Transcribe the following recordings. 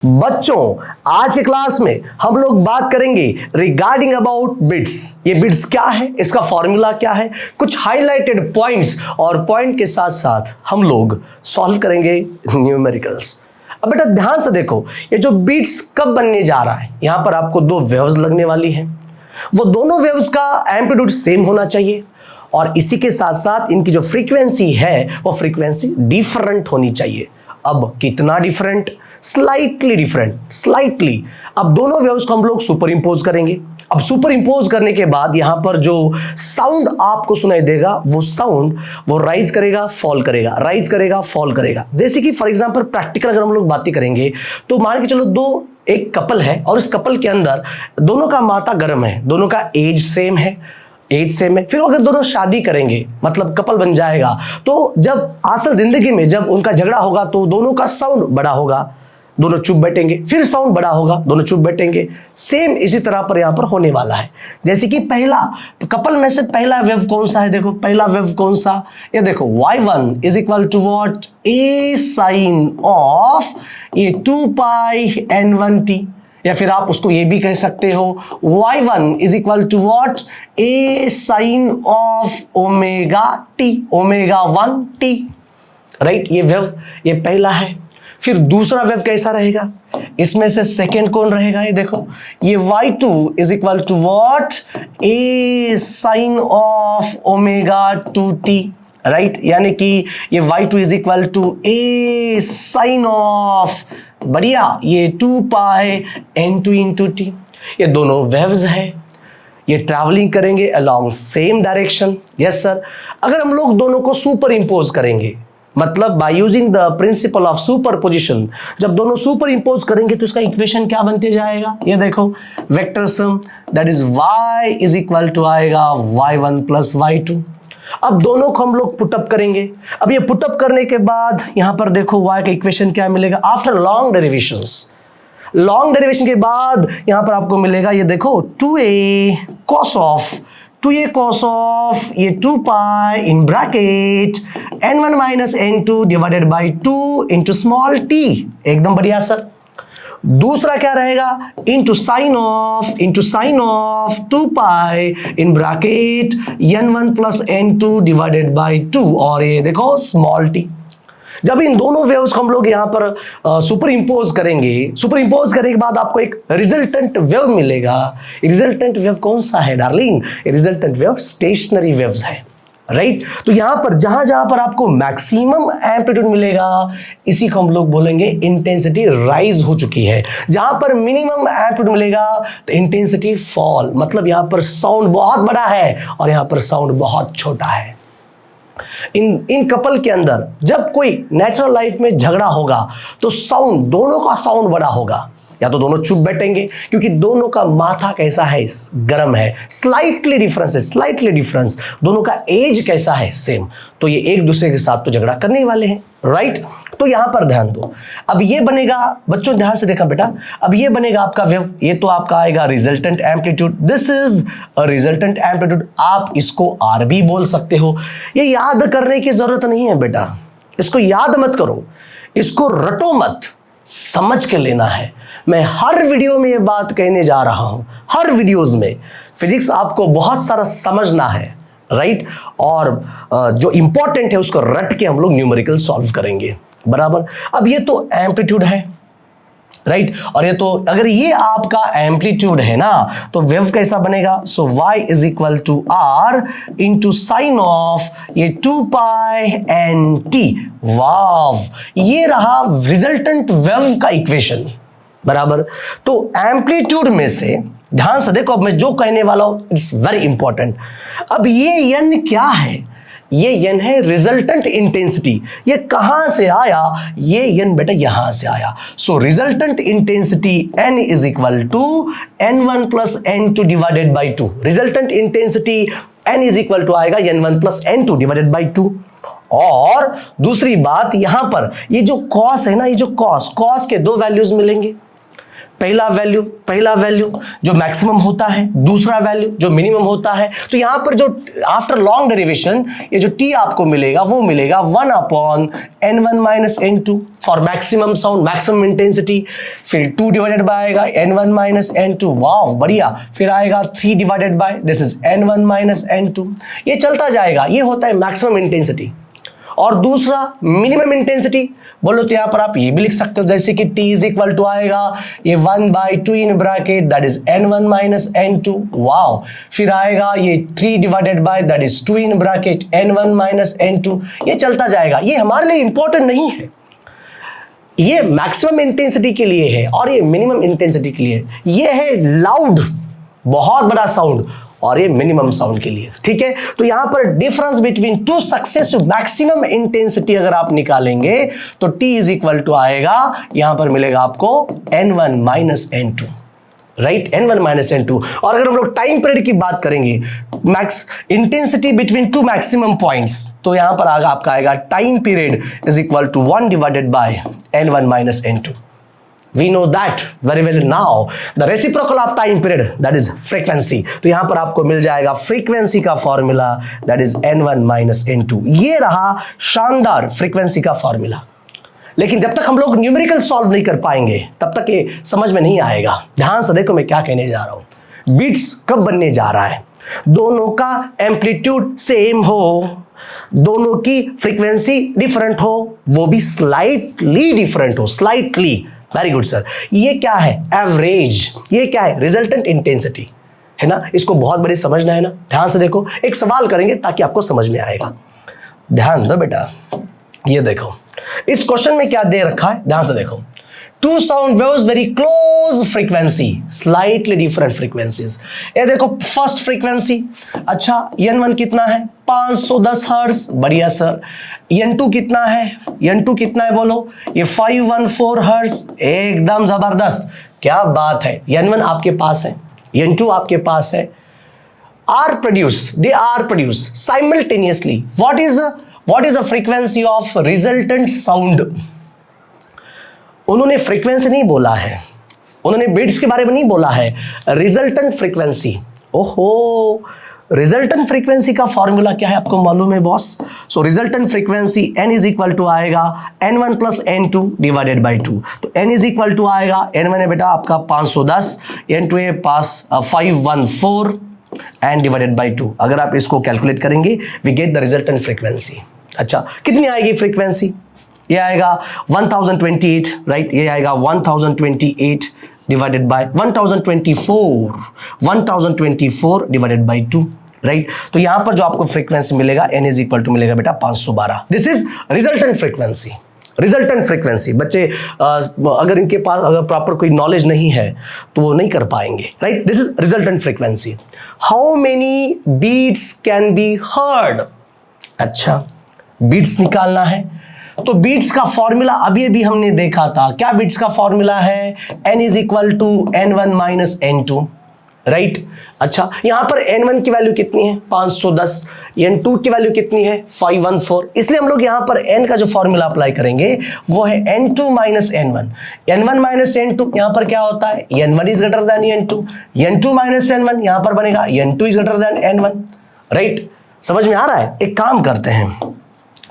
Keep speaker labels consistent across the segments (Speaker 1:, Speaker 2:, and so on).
Speaker 1: बच्चों, आज के क्लास में हम लोग बात करेंगे रिगार्डिंग अबाउट बिट्स। ये बिट्स क्या है, इसका फॉर्मूला क्या है, कुछ हाइलाइटेड पॉइंट्स और पॉइंट के साथ साथ हम लोग सॉल्व करेंगे न्यूमेरिकल्स। अब बेटा ध्यान से देखो, ये जो बिट्स कब बनने जा रहा है, यहां पर आपको दो वेव्स लगने वाली हैं। वो दोनों वेव्स का एम्पलीट्यूड सेम होना चाहिए और इसी के साथ साथ इनकी जो फ्रीक्वेंसी है वो फ्रीक्वेंसी डिफरेंट होनी चाहिए। अब कितना डिफरेंट? Slightly different, slightly. अब दोनों वेव्स को हम लोग सुपर इंपोज करेंगे। अब सुपर इंपोज करने के बाद यहां पर जो साउंड आपको सुनाई देगा वो साउंड वो राइज करेगा, फॉल करेगा, राइज करेगा, फॉल करेगा। जैसे कि फॉर एग्जांपल प्रैक्टिकल अगर हम लोग बातें करेंगे तो मान के चलो एक कपल है और इस कपल के अंदर दोनों का माता गर्म है, दोनों का एज सेम है, फिर अगर दोनों शादी करेंगे मतलब कपल बन जाएगा, तो जब असल जिंदगी में जब उनका झगड़ा होगा तो दोनों का साउंड बड़ा होगा, दोनों चुप बैठेंगे, फिर साउंड बड़ा होगा, दोनों चुप बैठेंगे। सेम इसी तरह पर यहां पर होने वाला है। जैसे कि पहला कपल में से पहला वेव कौन सा है, देखो पहला वेव कौन सा, ये देखो y1 is equal to what, a sine of ये 2 पाई n1t, या फिर आप उसको ये भी कह सकते हो y1 is equal to what, a sine of omega t, omega 1t, right. ये वेव ये पहला है। फिर दूसरा वेव कैसा रहेगा, इसमें से सेकेंड कौन रहेगा, ये देखो ये y2 is equal to what, a sine of omega 2t, right. यानी कि ये y2 is equal to a sine of, बढ़िया, ये 2 पाई n2 इंटू टी। ये दोनों वेव्स है, ये ट्रैवलिंग करेंगे along same direction. Yes sir. अगर हम लोग दोनों को सुपर इंपोज करेंगे, मतलब by using the principle of superposition, जब दोनों सुपर इंपोज करेंगे तो इसका इक्वेशन क्या बनते जाएगा, ये देखो vector sum that is y is equal to आएगा y1 प्लस y2। अब दोनों को हम लोग पुटअप करेंगे। अब ये पुटअप करने के बाद यहां पर देखो y का इक्वेशन क्या मिलेगा after long derivations. Long derivation के बाद यहां पर आपको मिलेगा ये देखो 2a cos ऑफ ये 2 pi in bracket n1 minus n2 divided by 2 into small t। एकदम बढ़िया सर। दूसरा क्या रहेगा, into sine of 2 pi in bracket n1 plus n2 divided by 2 और ये देखो स्मॉल t। जब इन दोनों वेव्स को हम लोग यहाँ पर सुपर इंपोज करेंगे, सुपर इंपोज करने के बाद आपको एक रिजल्टेंट वेव मिलेगा। रिजल्टेंट वेव कौन सा है darling, resultant wave stationery waves है, राइट। तो यहां पर जहां पर आपको मैक्सिमम एम्पलीट्यूड मिलेगा इसी को हम लोग बोलेंगे इंटेंसिटी राइज हो चुकी है। जहां पर मिनिमम एम्पलीट्यूड मिलेगा तो इंटेंसिटी फॉल, मतलब यहां पर साउंड बहुत बड़ा है और यहां पर साउंड बहुत छोटा है। इन कपल के अंदर जब कोई नेचुरल लाइफ में झगड़ा होगा तो साउंड, दोनों का साउंड बड़ा होगा, या तो दोनों चुप बैठेंगे क्योंकि दोनों का माथा कैसा है, गर्म है, स्लाइटली डिफरेंस है, स्लाइटली डिफरेंस। दोनों का एज कैसा है, सेम, तो ये एक दूसरे के साथ तो झगड़ा करने वाले हैं, राइट। तो यहां पर ध्यान दो। अब ये बनेगा, बच्चों ध्यान से देखा बेटा, अब ये बनेगा आपका वेव, ये तो आपका आएगा resultant amplitude. This is a resultant amplitude, आप इसको आर भी बोल सकते हो। ये याद करने की जरूरत नहीं है बेटा, इसको याद मत करो, इसको रटो मत, समझ के लेना है। मैं हर वीडियो में ये बात कहने जा रहा हूं, हर वीडियोस में फिजिक्स आपको बहुत सारा समझना है, राइट। और जो इंपॉर्टेंट है उसको रट के हम लोग न्यूमेरिकल सॉल्व करेंगे, बराबर। अब ये तो एम्पलीट्यूड है, राइट, और ये तो अगर ये आपका एम्पलीट्यूड है ना तो वेव कैसा बनेगा, so y is equal to r into sine of ये 2 पाई nt। वाव, ये रहा रिजल्टेंट वेव का इक्वेशन, बराबर। तो एम्पलीट्यूड में से ध्यान से देखो, अब मैं जो कहने वाला हूं इट्स वेरी इंपॉर्टेंट। अब ये n क्या है, ये n है रिजल्टेंट इंटेंसिटी। ये कहां से आया, ये n बेटा यहां से आया। So resultant intensity n is equal to n1 plus n2 divided by 2। Resultant intensity n is equal to आएगा n1 plus n2 divided by 2। और दूसरी बात यहां पर ये जो कॉस है ना, ये जो कॉस के दो वैल्यूज मिलेंगे। पहला वैल्यू जो मैक्सिमम होता है, दूसरा वैल्यू जो मिनिमम होता है। तो यहां पर जो आफ्टर लॉन्ग डेरिवेशन ये जो t आपको मिलेगा वो मिलेगा 1/n1 minus n2 for maximum sound, maximum intensity. फिर 2 डिवाइडेड बाय आएगा n1 माइनस n2, वाह बढ़िया। फिर आएगा 3 divided by this is n1 minus n2। ये चलता जाएगा, ये होता है मैक्सिमम इंटेंसिटी। और दूसरा मिनिमम इंटेंसिटी बोलो तो यहां पर आप ये भी लिख सकते हो, जैसे कि t इज इक्वल टू आएगा ये 1/2 in bracket that is n1 minus n2, wow. फिर आएगा ये 3 divided by that is 2 in bracket n1 minus n2। ये चलता जाएगा, ये हमारे लिए इंपॉर्टेंट नहीं है, ये मैक्सिमम इंटेंसिटी के लिए है और ये मिनिमम इंटेंसिटी के लिए। ये है लाउड, बहुत बड़ा साउंड, और ये मिनिमम साउंड के लिए, ठीक है। तो यहां पर difference between two successive maximum intensity अगर आप निकालेंगे तो t इज इक्वल टू आएगा, यहां पर मिलेगा आपको n1 minus n2, right, n1 minus n2। और अगर हम लोग टाइम पीरियड की बात करेंगे, max intensity between two maximum points, तो यहां पर आगे आपका आएगा time period is equal to 1 divided by n1 minus n2। We know that very well now. The reciprocal of time period, that is frequency. तो यहां पर आपको मिल जाएगा फ्रीक्वेंसी का formula, that is n1 minus n2। ये रहा शानदार frequency का फॉर्मूला। लेकिन जब तक हम लोग न्यूमेरिकल सॉल्व नहीं कर पाएंगे तब तक ये समझ में नहीं आएगा। ध्यान से देखो मैं क्या कहने जा रहा हूं। बीट्स कब बनने जा रहा है? दोनों का एम्पलीट्यूड सेम हो, दोनों की फ्रीक्वेंसी डिफरेंट हो, वो भी स्लाइटली डिफरेंट हो, स्लाइटली। Very good sir. ये क्या है? एवरेज। ये क्या है? रिजल्टेंट इंटेंसिटी, है ना। इसको बहुत बड़ी समझना है ना। ध्यान से देखो, एक सवाल करेंगे ताकि आपको समझ में आएगा। ध्यान दो बेटा, ये देखो इस क्वेश्चन में क्या दे रखा है, ध्यान से देखो। Two sound waves very close frequency, slightly different frequencies. ये देखो फर्स्ट फ्रीक्वेंसी, अच्छा n1 कितना है? 510 हर्ट्ज, बढ़िया सर। n2 कितना है? n2 कितना है बोलो? ये 514 हर्ट्ज, एकदम जबरदस्त, क्या बात है। n1 आपके पास है, n2 आपके पास है। they are produced simultaneously. What is the frequency of resultant sound? उन्होंने फ्रीक्वेंसी नहीं बोला है, उन्होंने बीट्स के बारे में नहीं बोला है, रिजल्टेंट फ्रीक्वेंसी। ओहो, रिजल्टेंट फ्रीक्वेंसी का फॉर्मूला क्या है आपको मालूम है boss? So resultant frequency n is equal to आएगा n1 plus n2 divided by 2। तो n इज इक्वल टू आएगा, n1 है बेटा आपका 510, n2 है 514 एंड डिवाइडेड बाई 2। अगर आप इसको कैलकुलेट करेंगे we get the resultant frequency. अच्छा, कितनी आएगी फ्रीक्वेंसी? ये आएगा 1028, राइट। ये आएगा 1028 divided by 1024 divided by 2, right. तो यहां पर जो आपको फ्रीक्वेंसी मिलेगा n इज इक्वल टू मिलेगा बेटा 512। This is resultant frequency. Resultant frequency बच्चे अगर इनके पास अगर प्रॉपर कोई नॉलेज नहीं है तो वो नहीं कर पाएंगे, right. This is resultant frequency. How many beats can be heard? अच्छा, बीट्स निकालना है तो बीट्स का फॉर्मूला अभी अभी हमने देखा था। क्या बीट्स का फॉर्मूला है? n is equal to n1 minus n2, right. अच्छा, यहां पर n1 की वैल्यू कितनी है? 510। n2 की वैल्यू कितनी है? 514। इसलिए हम लोग यहां पर n का जो फॉर्मूला अप्लाई करेंगे वो है n2 minus n1। n1 minus n2 यहां पर क्या होता है? n1 is greater than n2। n2 minus n1 यहां पर बनेगा n2 is greater than n1, right. समझ में आ रहा है? एक काम करते हैं,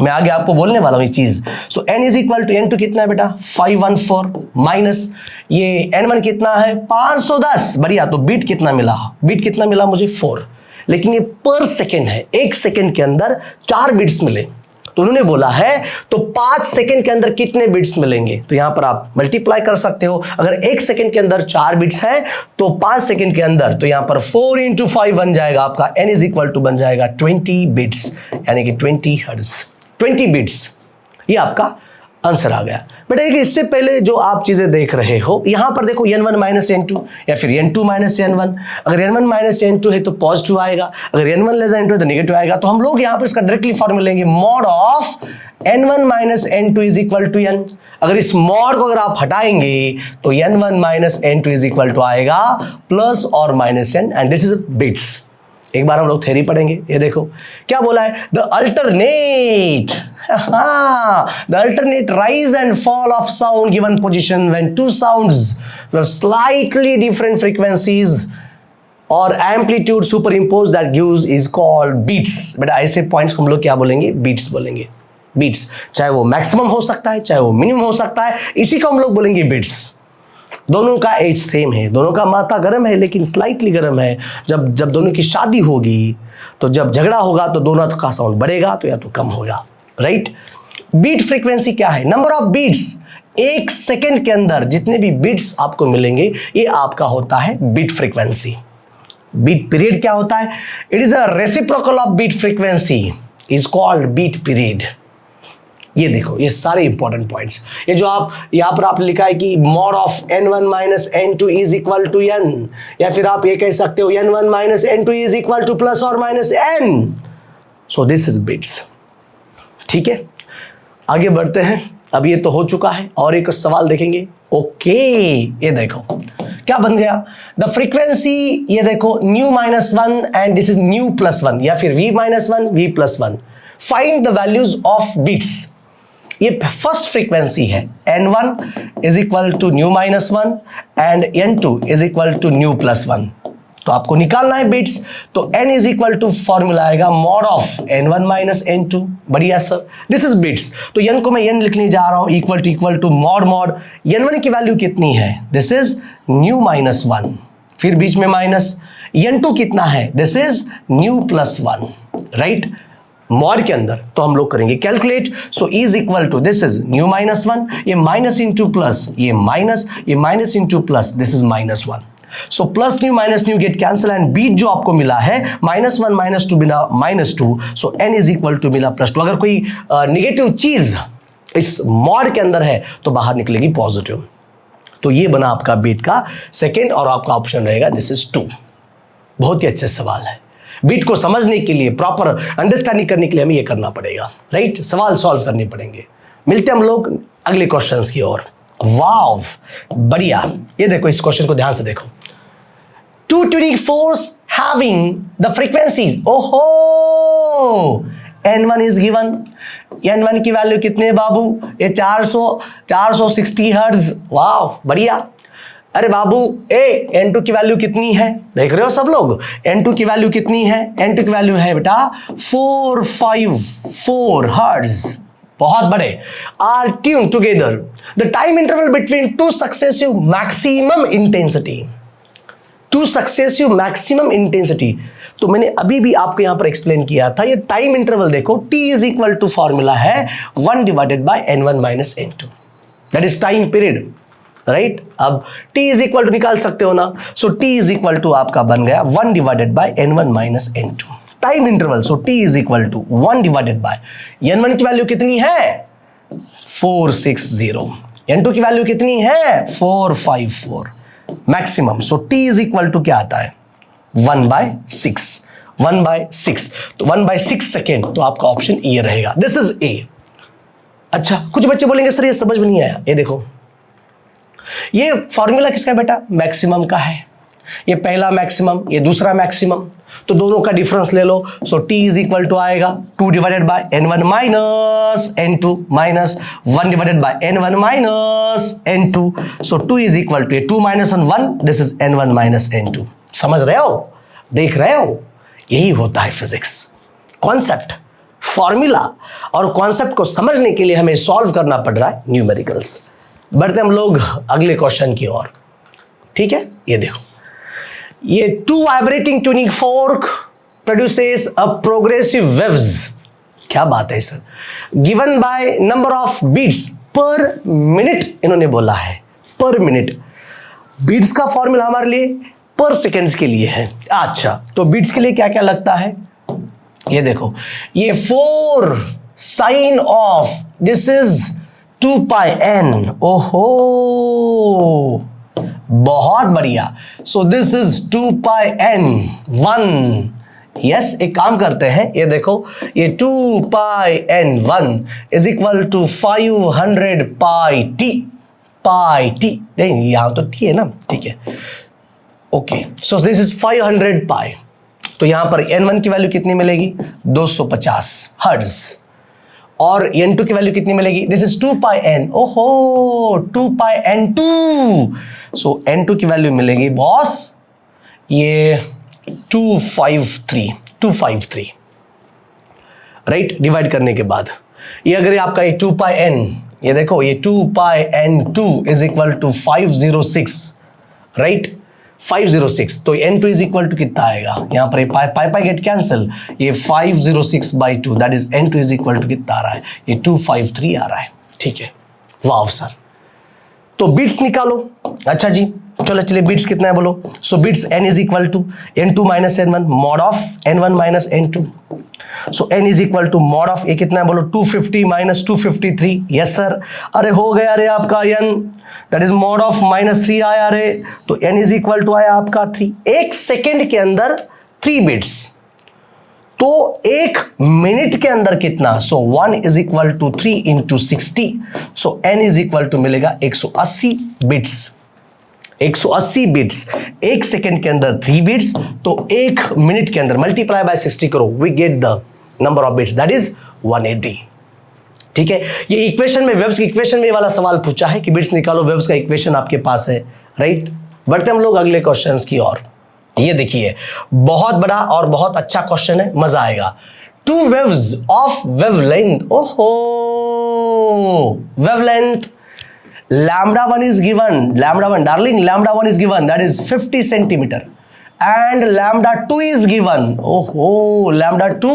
Speaker 1: मैं आगे आपको बोलने वाला हूं ये चीज। So n is equal to n2 कितना है बेटा? 514 माइनस ये n1 कितना है? 510, बढ़िया। तो बीट कितना मिला? बीट कितना मिला मुझे? 4। लेकिन ये पर सेकेंड है, 1 सेकेंड के अंदर 4 बीट्स मिले। तो उन्होंने बोला है तो 5 सेकेंड के अंदर कितने बीट्स मिलेंगे? तो यहां पर आप मल्टीप्लाई कर सकते हो। अगर 1 सेकेंड के अंदर 4 बीट्स है तो 5 सेकेंड के अंदर, तो यहां पर 4 × 5 बन जाएगा आपका n इज इक्वल टू बन जाएगा 20 बीट्स, यानी कि 20 हर्ट्ज, 20 बीट्स। ये आपका आंसर आ गया बेटा। इससे पहले जो आप चीजें देख रहे हो यहां पर देखो n1 माइनस n2 या फिर n2 माइनस n1। अगर n1 माइनस n2 है तो पॉजिटिव आएगा, अगर n1 लेस देन n2 है तो नेगेटिव आएगा। तो हम लोग यहां पर इसका डायरेक्टली फॉर्मूला लेंगे, mod of n1 minus n2 is equal to n। अगर इस मॉड को अगर आप हटाएंगे तो n1 minus n2 is equal to आएगा प्लस और minus n, and this is beats. एक बार हम लोग थ्योरी पढ़ेंगे। ये देखो क्या बोला है, the alternate the alternate rise and fall of sound given position when two sounds with slightly different frequencies or amplitude superimposed that gives is called beats। बेटा ऐसे पॉइंट्स को हम लोग क्या बोलेंगे, बीट्स बोलेंगे। बीट्स चाहे वो मैक्सिमम हो सकता है, चाहे वो मिनिमम हो सकता है, इसी को हम लोग बोलेंगे बीट्स। दोनों का एज सेम है, दोनों का माथा गर्म है, लेकिन स्लाइटली गर्म है। जब दोनों की शादी होगी, तो जब झगड़ा होगा तो दोनों का साउंड बढ़ेगा तो या तो कम होगा, राइट। बीट फ्रीक्वेंसी क्या है, नंबर ऑफ बीट्स। एक सेकेंड के अंदर जितने भी बीट्स आपको मिलेंगे ये आपका होता है बीट फ्रीक्वेंसी। बीट पीरियड क्या होता है, it is a reciprocal of beat frequency, is called beat period. ये देखो ये सारे इंपॉर्टेंट पॉइंट्स, ये जो आप यहां पर आप लिखा है कि mod of n1 minus n2 is equal to n, या फिर आप ये कह सकते हो n1 minus n2 is equal to plus और minus n। So this is beats. ठीक है, आगे बढ़ते हैं। अब ये तो हो चुका है, और एक सवाल देखेंगे। ओके, ये देखो क्या बन गया, द फ्रीक्वेंसी, ये देखो nu minus one and this is nu plus one, या फिर v minus one v plus one. Find the values of beats. ये फर्स्ट फ्रीक्वेंसी है, n1 is equal to nu minus one and n2 is equal to nu plus one. तो आपको निकालना है beats, तो n is equal to formula आएगा mod of n1 minus n2। बढ़िया सर, दिस इज बीट्स। तो n को मैं n लिखने जा रहा हूं, इक्वल टू मॉड n1 की वैल्यू कितनी है, this is nu minus one, फिर बीच में माइनस, n2 कितना है, this is nu plus one, right. Mod के अंदर तो हम लोग करेंगे calculate. So is equal to, this is nu minus one, ये माइनस इंटू प्लस, ये minus into plus, this is minus one. So plus nu get cancel and beat जो आपको मिला है माइनस वन माइनस टू मिला minus two, so n is equal to मिला plus two. अगर कोई निगेटिव चीज इस मॉड के अंदर है तो बाहर निकलेगी पॉजिटिव। तो ये बना आपका बीट का सेकेंड, और आपका ऑप्शन रहेगा दिस इज 2। बहुत ही अच्छा सवाल है। बीट को समझने के लिए, प्रॉपर अंडरस्टैंडिंग करने के लिए हमें ये करना पड़ेगा, राइट। सवाल सॉल्व करने पड़ेंगे। मिलते हैं हम लोग अगले क्वेश्चंस की ओर। वाव, बढ़िया। ये देखो, इस क्वेश्चन को ध्यान से देखो। Two tuning forks having the frequencies, ओहो, n1 is given, n1 की वैल्यू कितने है बाबू, ये 460 हर्ट्ज। वाव, बढ़िया। अरे बाबू n2 की वैल्यू कितनी है, देख रहे हो सब लोग, n2 की वैल्यू कितनी है, n2 की वैल्यू है बेटा 454 हर्ट्ज। बहुत बड़े। Are tune together the time interval between two successive maximum intensity, two successive maximum intensity. तो मैंने अभी भी आपको यहां पर एक्सप्लेन किया था, ये टाइम इंटरवल देखो, t is equal to formula है 1 divided by n1 minus n2, that is time period, right. अब t इज इक्वल टू निकाल सकते हो ना, so t is equal to आपका बन गया 1 divided by n1 minus n2, time interval. So t is equal to 1 divided by n1 की value कितनी है 460, n2 की वैल्यू कितनी है 454 maximum. So t is equal to क्या आता है 1/6, 1/6। तो 1/6 सेकेंड, तो आपका ऑप्शन ये रहेगा, दिस इज ए। अच्छा, कुछ बच्चे बोलेंगे सर ये समझ में नहीं आया। ये देखो, ये फॉर्मूला किसका है बेटा, मैक्सिमम का है। ये पहला मैक्सिमम, ये दूसरा मैक्सिमम, तो दोनों का डिफरेंस ले लो। So t is equal to आएगा 2 divided by n1 minus n2 minus 1 divided by n1 minus n2। So 2 is equal to 2 minus 1, this is n1 minus n2। समझ रहे हो, देख रहे हो, यही होता है फिजिक्स। कॉन्सेप्ट, फॉर्मूला और कॉन्सेप्ट को समझने के लिए हमें सॉल्व करना पड़ रहा है न्यूमेरिकल्स। बढ़ते हम लोग अगले क्वेश्चन की ओर। ठीक है, ये देखो, ये two vibrating tuning fork produces a progressive waves. क्या बात है sir, given by number of beats per minute, इन्होंने बोला है पर मिनट। बीट्स का फॉर्मूला हमारे लिए पर सेकेंड्स के लिए है। अच्छा, तो बीट्स के लिए क्या क्या लगता है, ये देखो, ये 4 sine of, this is 2 pi n। ओहो, बहुत बढ़िया। So this is 2 pi n 1। Yes, एक काम करते हैं, ये देखो, ये 2 pi n 1 is equal to 500 pi t। Pi t नहीं, यहां तो t है ना, ठीक है, okay. So this is 500 pi. तो यहां पर n1 की वैल्यू कितनी मिलेगी 250 हर्ट्ज, और n2 की वैल्यू कितनी मिलेगी, दिस इज 2 पाई n, ओहो 2 पाई n2, सो n2 की वैल्यू मिलेगी बॉस ये 253 राइट, डिवाइड करने के बाद ये अगर आपका ये 2 पाई n, ये देखो ये 2 pi n2 is equal to 506 right, 506, तो n2 इज इक्वल टू कितना आएगा, यहां पर पाई पाई पाई गेट कैंसिल, ये 506 by 2 that is n2 is equal to कितना आ रहा है, ये 253 आ रहा है, ठीक है, वाह सर। तो बिट्स निकालो, अच्छा जी चलो चलिए बिट्स कितना है बोलो, so beats n is equal to n2 minus n1 mod of n1 minus n2, so n is equal to mod of ये कितना है बोलो 250 माइनस 253, यस सर, अरे हो गया अरे आपका n that is mod of -3 आया अरे, तो n इज इक्वल टू आया आपका 3, एक सेकेंड के अंदर 3 बिट्स, तो एक मिनट के अंदर कितना, so 1 is equal to 3 into 60, so n is equal to मिलेगा 180 बिट्स, 180 बिट्स, एक सेकेंड के अंदर 3 बिट्स, तो एक मिनट के अंदर मल्टीप्लाई बाय 60 करो, we get the number of beats that is 180, ठीक है। ये इक्वेशन में वेव्स की इक्वेशन में ये वाला सवाल पूछा है कि बिट्स निकालो, वेव्स का इक्वेशन आपके पास है राइट। बढ़ते हम लोग अगले क्वेश्चंस की ओर, ये देखिए बहुत बड़ा और बहुत अच्छा क्वेश्चन है, मजा आएगा। 2 वेव्स ऑफ वेवलेंथ, ओहो wavelength lambda 1 is given, lambda 1 darling, lambda 1 is given that is 50 centimeter and lambda 2 is given, oh lambda 2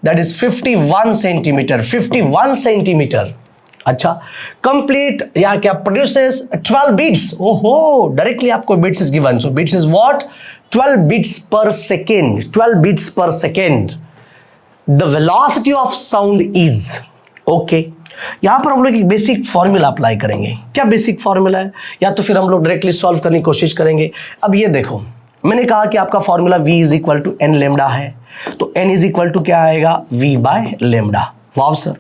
Speaker 1: that is 51 centimeter, 51 centimeter, अच्छा complete या क्या produces 12 bits, ओहो directly आपको bits is given, so bits is what 12 bits per second, 12 bits per second, the velocity of sound is okay। यहां पर हम लोग एक बेसिक फॉर्मूला अप्लाई करेंगे, क्या बेसिक फॉर्मूला है, या तो फिर हम लोग डायरेक्टली सॉल्व करने की कोशिश करेंगे। अब ये देखो मैंने कहा कि आपका formula v is equal to n lambda है, तो n इज इक्वल टू क्या आएगा v by lambda, wow sir,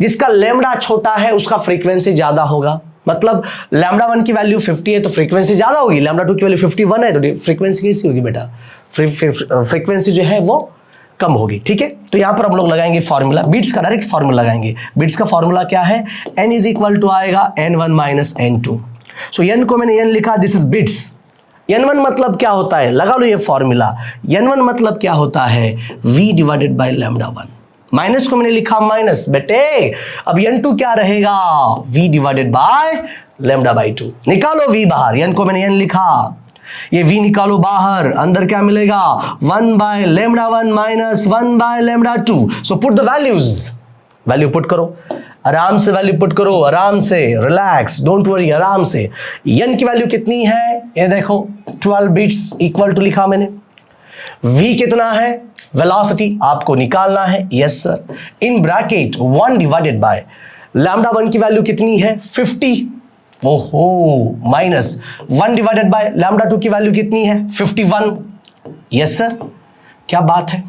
Speaker 1: जिसका लेमडा छोटा है उसका फ्रीक्वेंसी ज्यादा होगा, मतलब लैम्डा 1 की वैल्यू 50 है तो फ्रीक्वेंसी ज्यादा होगी, लैम्डा 2 की वैल्यू 51 है तो फ्रीक्वेंसी कैसी होगी बेटा, फ्रीक्वेंसी जो है वो कम होगी, ठीक है। तो यहां पर हम लोग लगाएंगे फॉर्मूला, बीट्स का डायरेक्ट फॉर्मूला लगाएंगे, बीट्स का फॉर्मूला क्या है, n इज इक्वल टू आएगा n1 minus n2, so n को मैंने n लिखा, दिस इज बिट्स, n1 मतलब क्या होता है, लगा लो ये फॉर्मूला, n1 मतलब क्या होता है v divided by lambda 1, minus को मैंने लिखा माइनस बेटे, अब n2 क्या रहेगा v divided by lambda by 2, निकालो v बाहर, n को मैंने n लिखा, ये v निकालो बाहर, अंदर क्या मिलेगा 1 by lambda 1 minus 1 by lambda 2, so put the values, value put करो, आराम से वैल्यू पुट करो, आराम से, रिलैक्स, डोंट वरी, आराम से। n की वैल्यू कितनी है, ये देखो 12 बिट्स इक्वल टू लिखा मैंने, v कितना है, वेलोसिटी आपको निकालना है, yes sir, in bracket 1 divided by lambda 1 की वैल्यू कितनी है 50, ओहो माइनस 1 डिवाइडेड बाय लैम्डा 2 की वैल्यू कितनी है 51, यस सर, क्या बात है,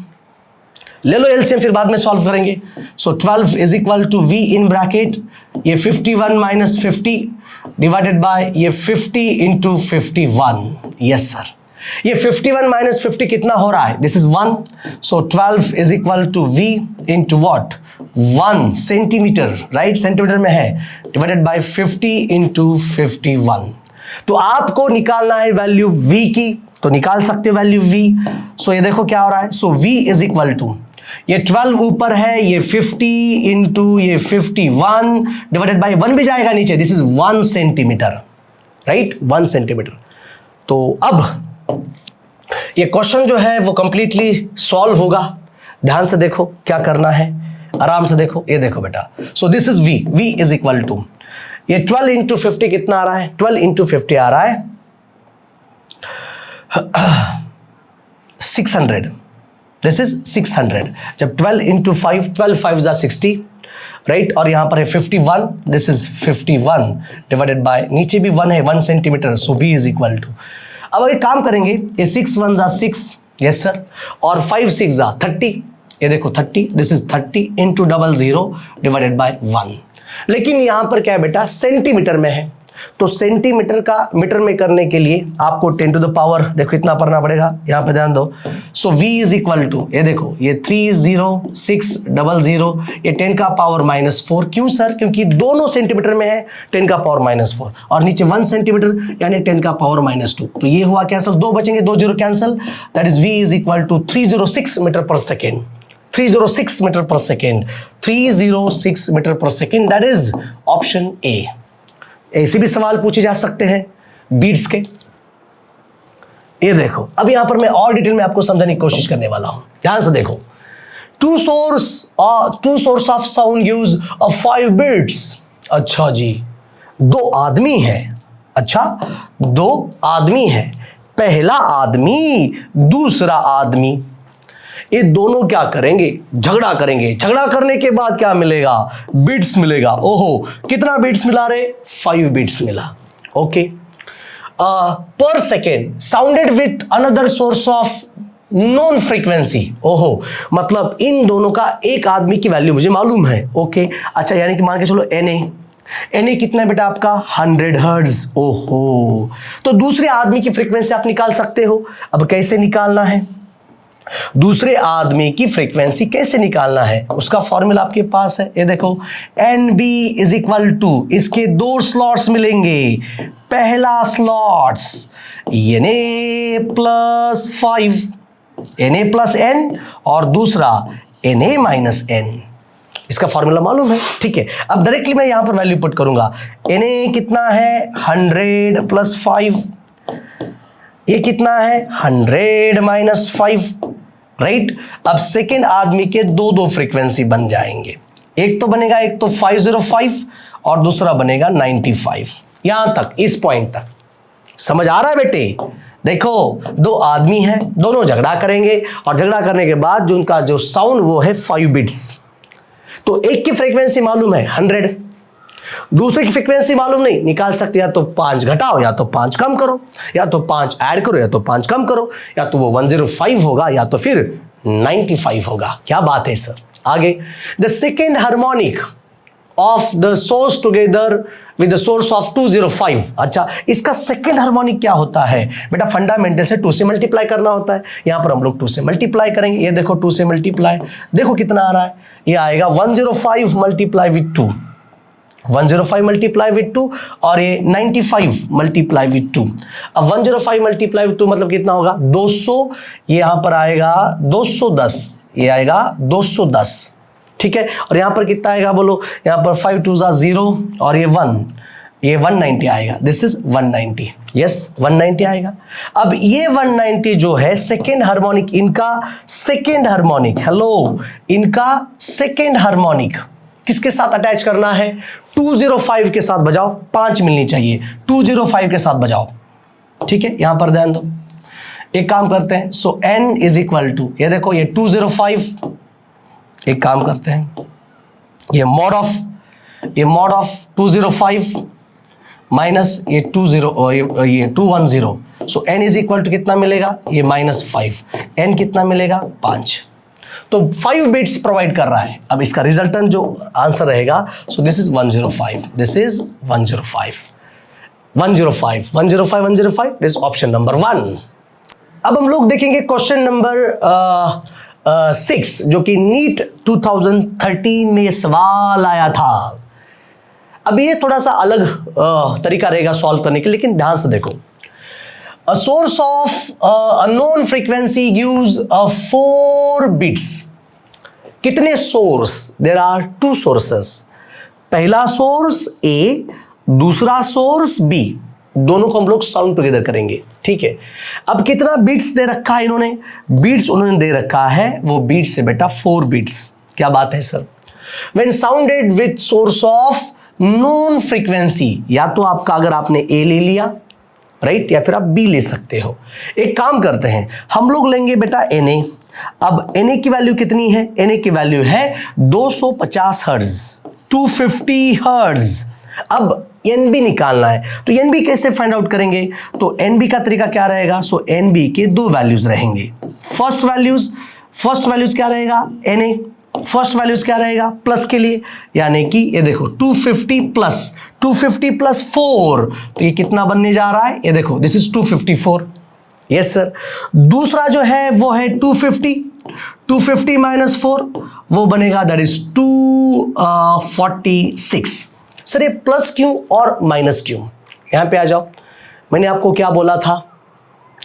Speaker 1: ले लो एलसीएम फिर बाद में सॉल्व करेंगे। So 12 is equal to v in bracket, ये 51 माइनस 50 डिवाइडेड बाय ये 50 इंटू 51, यस सर, ये 51 माइनस 50 कितना हो रहा है, this is 1, so 12 is equal to v into what 1 centimetre, right centimetre में है, डिवाइडेड बाय 50 इंटू 51, तो आपको निकालना है वैल्यू v की, तो निकाल सकते हो वैल्यू v, सो ये देखो क्या हो रहा है, सो v इज इक्वल टू ये 12 ऊपर है, ये 50 इंटू ये 51 डिवाइडेड बाय 1 भी जाएगा नीचे, this is 1 centimetre, right 1 centimetre. तो अब ये क्वेश्चन जो है वो कंप्लीटली सॉल्व होगा, ध्यान से देखो क्या करना है, आराम से देखो, ये देखो बेटा, so this is v is equal to ये 12 इंटू 50 कितना आ रहा है, 12 इंटू 50 आ रहा है 600, दिस इज 600, जब 12 इंटू 5, 12 5 जा 60, राइट, और यहां पर है 51, दिस इज 51 डिवाइडेड बाय नीचे भी 1 है 1 centimetre, so v is equal to, अब एक काम करेंगे, ये 6 1 जा 6, यस सर, और 5 6 जा 30, ये देखो 30, this is 30 into 00 divided by 1, लेकिन यहां पर क्या है बेटा सेंटीमीटर में है, तो सेंटीमीटर का मीटर में करने के लिए आपको 10 टू द पावर देखो इतना पढ़ना पड़ेगा, यहां पे ध्यान दो। सो v इज इक्वल टू, ये देखो ये 30600, ये 10 का पावर -4। क्यों सर? क्योंकि दोनों सेंटीमीटर में है 10 का पावर -4 और नीचे 1 सेंटीमीटर यानी 10 का पावर -2। तो ये हुआ कैंसिल, 2 बचेंगे, 2 0 cancel. That is v is equal to 306 metre per second, 306 metre per second, 306 metre per second. That is option A. ऐसे भी सवाल पूछे जा सकते हैं बीट्स के। ये देखो अब यहां पर मैं और डिटेल में आपको समझाने की कोशिश करने वाला हूं, ध्यान से देखो। Two source of sound gives 5 beats. अच्छा जी, 2 आदमी हैं, अच्छा 2 आदमी हैं, पहला आदमी दूसरा आदमी, ये दोनों क्या करेंगे? झगड़ा करेंगे। झगड़ा करने के बाद क्या मिलेगा? बीट्स मिलेगा। ओहो, कितना बीट्स मिला रे? 5 बीट्स मिला। ओके, पर second sounded with another source of non frequency. ओहो, मतलब इन दोनों का एक आदमी की वैल्यू मुझे मालूम है। ओके, अच्छा यानी कि मान के चलो एनए कितना है बेटा आपका? 100 हर्ट्ज। ओहो, तो दूसरे आदमी की फ्रीक्वेंसी आप निकाल सकते हो। अब कैसे निकालना है दूसरे आदमी की फ्रीक्वेंसी, कैसे निकालना है उसका फॉर्मूला आपके पास है। ये देखो NB इज इक्वल टू, इसके 2 स्लॉट्स मिलेंगे। पहला slots NA plus 5, NA plus N, और दूसरा NA माइनस N। इसका फॉर्मूला मालूम है, ठीक है। अब डायरेक्टली मैं यहां पर वैल्यू पुट करूंगा। NA कितना है? 100 प्लस 5, ये कितना है? 100 माइनस 5, राइट। अब सेकेंड आदमी के 2 फ्रीक्वेंसी बन जाएंगे। एक तो बनेगा, एक तो 505 और दूसरा बनेगा 95। यहां तक, इस पॉइंट तक समझ आ रहा है बेटे? देखो 2 आदमी हैं, दोनों झगड़ा करेंगे और झगड़ा करने के बाद जो उनका जो साउंड वो है 5 बिट्स। तो एक की फ्रीक्वेंसी मालूम है 100, दूसरे की फ्रीक्वेंसी मालूम नहीं, निकाल सकते या तो 5 घटाओ या तो 5 कम करो, या तो 5 ऐड करो या तो 5 कम करो, या तो वो 105 होगा या तो फिर 95 होगा। क्या बात है सर। आगे, the second harmonic of the source together with the source of 205। अच्छा, इसका सेकेंड हार्मोनिक क्या होता है बेटा? फंडामेंटल से 2 से मल्टीप्लाई करना होता है। यहां पर हम लोग 2 से मल्टीप्लाई करेंगे। ये देखो 2 से मल्टीप्लाई, देखो कितना आ रहा है, ये आएगा 105 मल्टीप्लाई विथ 2, 105 मल्टीप्लाई विथ 2, और ये 95 मल्टीप्लाई विथ 2। अब 105 मल्टीप्लाई विथ 2 मतलब कितना होगा? 200, ये यहां पर आएगा 210, ये आएगा 210, ठीक है। और यहां पर कितना आएगा बोलो? यहां पर 5 2 0 और ये 1, ये 190 आएगा। दिस इज 190, यस 190 आएगा। अब ये 190 जो है सेकेंड हार्मोनिक, इनका सेकेंड हार्मोनिक, हेलो, इनका सेकेंड हार्मोनिक किसके साथ अटैच करना है? 205 के साथ बजाओ, 5 मिलनी चाहिए, 205 के साथ बजाओ, ठीक है। यहां पर ध्यान दो, एक काम करते हैं। सो n इज इक्वल टू, ये देखो ये 205, एक काम करते हैं, ये मॉड ऑफ 205 माइनस ये 210। सो n इज इक्वल टू कितना मिलेगा? ये -5, n कितना मिलेगा? 5। तो 5 बिट्स प्रोवाइड कर रहा है। अब इसका रिजल्टेंट जो आंसर रहेगा, सो this is 105, this is 105, 105, 105, 105, this option number 1। अब हम लोग देखेंगे क्वेश्चन नंबर 6, जो कि नीट 2013 में सवाल आया था। अब ये थोड़ा सा अलग तरीका रहेगा सॉल्व करने के, लेकिन ध्यान से देखो। A source of unknown frequency gives 4 bits. कितने सोर्स? There are 2 sources. पहला सोर्स A, दूसरा सोर्स B, दोनों को हम लोग साउंड टुगेदर करेंगे, ठीक है। अब कितना बीट्स दे रखा है इन्होंने? बीट्स उन्होंने दे रखा है, वो बीट्स से बेटा 4 बीट्स। क्या बात है sir. When sounded with source of known frequency, या तो आपका अगर आपने A ले लिया, राइट, या फिर आप बी ले सकते हो। एक काम करते हैं, हम लोग लेंगे बेटा NA। अब NA की वैल्यू कितनी है? NA की वैल्यू है 250 हर्ट्ज, 250 हर्ट्ज। अब NB निकालना है, तो NB कैसे फाइंड आउट करेंगे? तो NB का तरीका क्या रहेगा? सो NB के 2 वैल्यूज रहेंगे। फर्स्ट वैल्यूज क्या रहेगा? NA। फर्स्ट वैल्यूज क्या रहेगा? प्लस के लिए, यानी कि ये देखो 250 प्लस 250 प्लस 4, तो ये कितना बनने जा रहा है, ये देखो दिस इज 254। Yes sir. दूसरा जो है वो है 250 माइनस 4, वो बनेगा दैट इज 246। सर ये प्लस क्यों और माइनस क्यों? यहां पे आ जाओ, मैंने आपको क्या बोला था,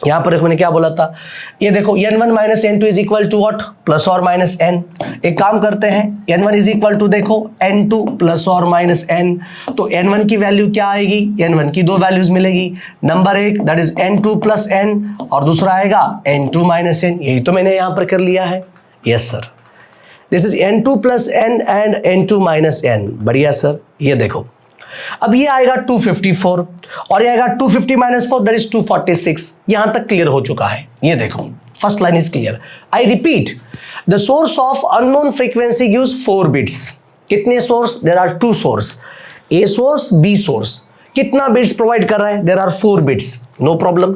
Speaker 1: यहां पर मैंने क्या बोला था, ये देखो n1 minus n2 is equal to what, plus और माइनस n। एक काम करते हैं, n1 इज इक्वल टू देखो n2 प्लस और माइनस n, तो n1 की वैल्यू क्या आएगी, n1 की दो वैल्यूज मिलेगी, नंबर एक that is n2 plus n और दूसरा आएगा n2 माइनस n। यही तो मैंने यहां पर कर लिया है। Yes sir, this is n2 plus n and n2 minus n। बढ़िया सर। ये देखो अब ये आएगा 254 और ये आएगा 250 माइनस 4 दैट इज 246। यहां तक क्लियर हो चुका है। ये देखो first line is clear. I repeat, the source of unknown frequency gives 4 beats. कितने source? There are 2 sources, A source B source. कितना बिट्स प्रोवाइड कर रहा है? There are 4 beats, no problem.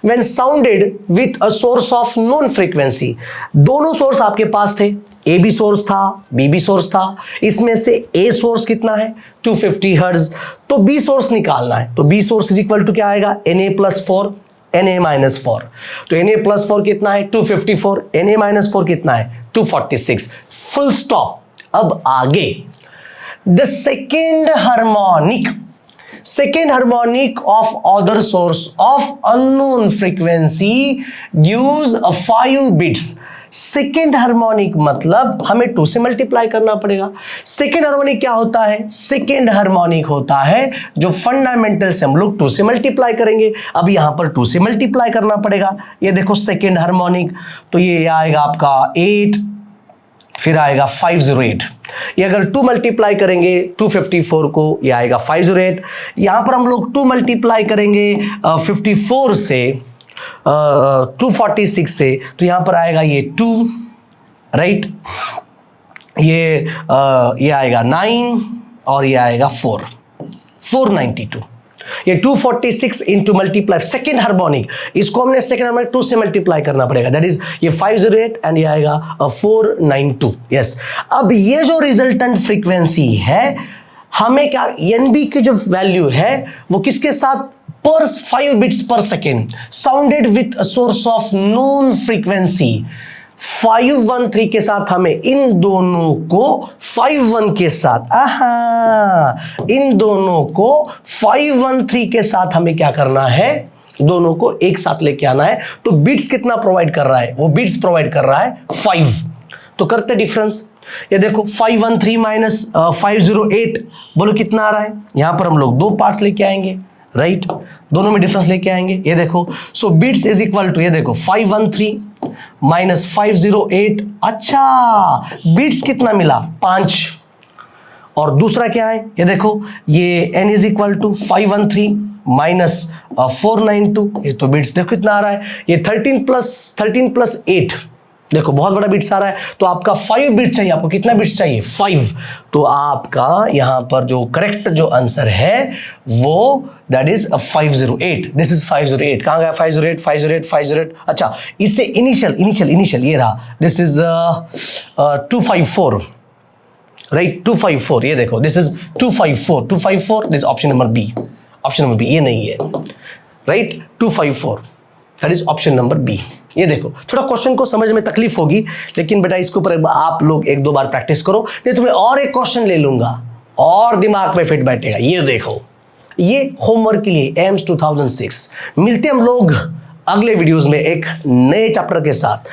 Speaker 1: When sounded with a source of known frequency, दोनों source आपके पास थे, A B source था, बी बी सोर्स था। इसमें से ए सोर्स कितना है? 250 हर्ट्ज। तो बी सोर्स निकालना है, तो B source is equal to क्या आएगा? Na plus 4 Na minus 4। तो Na प्लस 4 कितना है? 254। Na माइनस 4 कितना है? 246। Full stop. अब आगे the second harmonic of other source of unknown frequency gives a 5 bits। Second harmonic मतलब हमें 2 से मल्टीप्लाई करना पड़ेगा। सेकेंड हार्मोनिक क्या होता है? सेकेंड हार्मोनिक होता है जो फंडामेंटल से हम लोग 2 से मल्टीप्लाई करेंगे। अब यहां पर 2 से मल्टीप्लाई करना पड़ेगा। ये देखो सेकेंड हार्मोनिक, तो ये आएगा आपका 8, फिर आएगा 508। ये अगर 2 मल्टीप्लाई करेंगे 254 को, ये आएगा 508। यहां पर हम लोग 2 मल्टीप्लाई करेंगे 54 से 246 से, तो यहां पर आएगा ये 2, राइट। ये आएगा 9 और ये आएगा 492। ये 246 इंटू मल्टीप्लाई सेकेंड हार्मोनिक, इसको हमने सेकेंड हार्मोनिक 2 से मल्टीप्लाई करना पड़ेगा, दैट इज ये 508 एंड ये आएगा 492। यस। अब ये जो रिजल्टेंट फ्रीक्वेंसी है, हमें क्या NB की जो वैल्यू है वो किसके साथ? पर 5 बिट्स पर second sounded with a source of known frequency 513 के साथ हमें इन दोनों को 51 के साथ, इन दोनों को 513 के साथ हमें क्या करना है? दोनों को एक साथ लेके आना है। तो बिट्स कितना प्रोवाइड कर रहा है? वो बिट्स प्रोवाइड कर रहा है 5। तो करते डिफरेंस। ये देखो 513 माइनस 508, बोलो कितना आ रहा है? यहां पर हम लोग 2 पार्ट्स लेके आएंगे, राइट। दोनों में डिफरेंस लेके आएंगे। ये देखो, सो बिट्स इज इक्वल टू, ये देखो 513 माइनस 508। अच्छा, बिट्स कितना मिला? 5। और दूसरा क्या है? ये देखो, ये n is equal to 513 minus 492। ये तो बिट्स देखो कितना आ रहा है, ये 13 प्लस 8। देखो बहुत बड़ा बिट्स आ रहा है। तो आपका 5 बिट्स चाहिए। आपको कितना बिट्स चाहिए? 5। तो आपका यहां पर जो करेक्ट जो आंसर है वो दैट इज 508। This is 508। कहां गया 508? 508। अच्छा, इससे इनिशियल ये रहा, दिस इज 254, राइट। 254, ये देखो this is 254। This option number B, ये नहीं है, right. 254 that is option number B. ये देखो, थोड़ा क्वेश्चन को समझ में तकलीफ होगी, लेकिन बेटा इसके ऊपर आप लोग 1-2 बार प्रैक्टिस करो, नहीं तुम्हें और एक क्वेश्चन ले लूंगा और दिमाग में फिट बैठेगा। ये देखो, ये होमवर्क के लिए एम्स 2006। मिलते हम लोग अगले वीडियोस में एक नए चैप्टर के साथ।